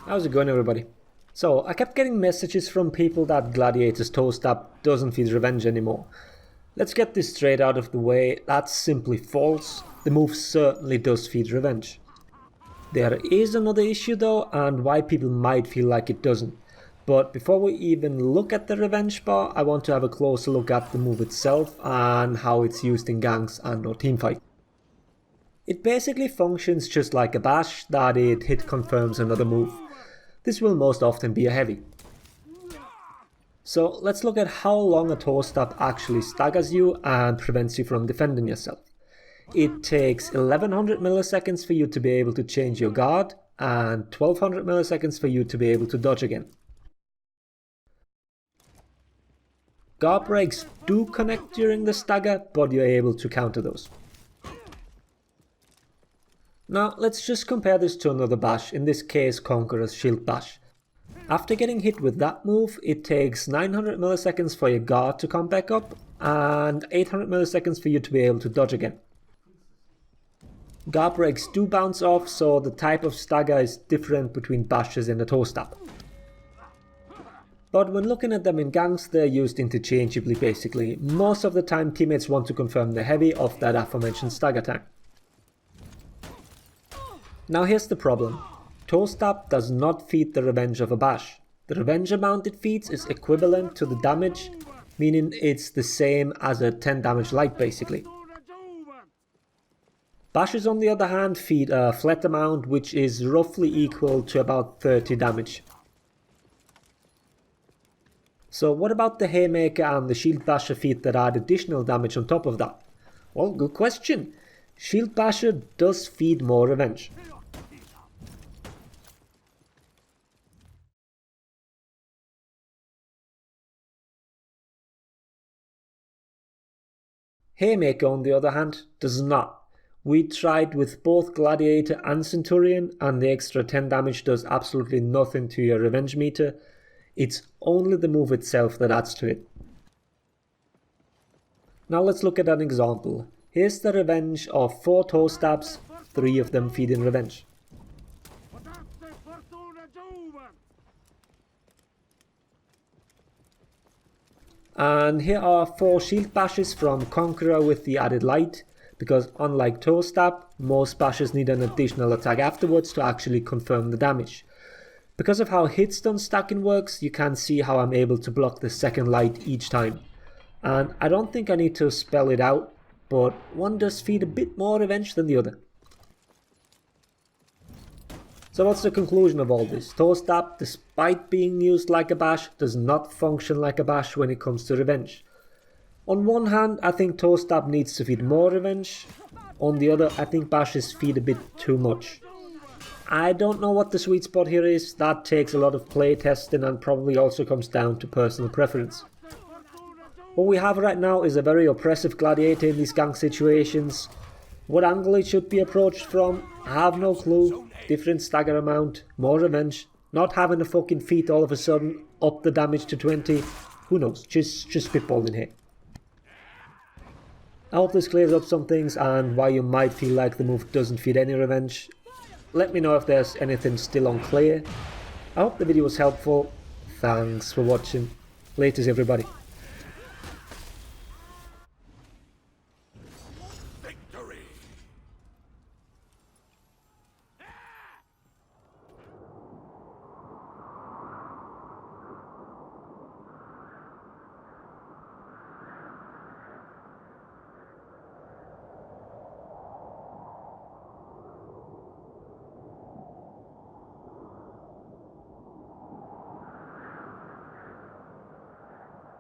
How's it going, everybody? So, I kept getting messages from people that Gladiator's Toestab doesn't feed revenge anymore. Let's get this straight out of the way, that's simply false. The move certainly does feed revenge. There is another issue though, and why people might feel like it doesn't. But before we even look at the revenge bar, I want to have a closer look at the move itself and how it's used in ganks and or teamfights. It basically functions just like a bash, that it hit confirms another move. This will most often be a heavy. So let's look at how long a Toestab actually staggers you and prevents you from defending yourself. It takes 1100 milliseconds for you to be able to change your guard and 1200 milliseconds for you to be able to dodge again. Guard breaks do connect during the stagger, but you're able to counter those. Now let's just compare this to another bash, in this case Conqueror's Shield Bash. After getting hit with that move, it takes 900 milliseconds for your guard to come back up and 800 milliseconds for you to be able to dodge again. Guard breaks do bounce off, so the type of stagger is different between bashes and a Toestab. But when looking at them in ganks, they're used interchangeably basically. Most of the time teammates want to confirm the heavy of that aforementioned stagger time. Now here's the problem. Toestab does not feed the revenge of a bash. The revenge amount it feeds is equivalent to the damage, meaning it's the same as a 10 damage light basically. Bashes on the other hand feed a flat amount which is roughly equal to about 30 damage. So what about the Haymaker and the Shield Basher feat that add additional damage on top of that? Well, good question. Shield Basher does feed more revenge. Haymaker on the other hand does not. We tried with both Gladiator and Centurion and the extra 10 damage does absolutely nothing to your revenge meter. It's only the move itself that adds to it. Now let's look at an example. Here's the revenge of 4 Toestabs, 3 of them feeding revenge. And here are 4 shield bashes from Conqueror with the added light, because unlike Toestab, most bashes need an additional attack afterwards to actually confirm the damage. Because of how hitstun stacking works, you can see how I'm able to block the second light each time. And I don't think I need to spell it out, but one does feed a bit more revenge than the other. So what's the conclusion of all this? Toestab, despite being used like a bash, does not function like a bash when it comes to revenge. On one hand, I think Toestab needs to feed more revenge. On the other, I think bashes feed a bit too much. I don't know what the sweet spot here is. That takes a lot of play testing and probably also comes down to personal preference. What we have right now is a very oppressive Gladiator in these gank situations. What angle it should be approached from, I have no clue. Different stagger amount, more revenge, not having a fucking feat all of a sudden, up the damage to 20. Who knows, just spitballing here. I hope this clears up some things and why you might feel like the move doesn't feed any revenge. Let me know if there's anything still unclear. I hope the video was helpful. Thanks for watching. Laters everybody.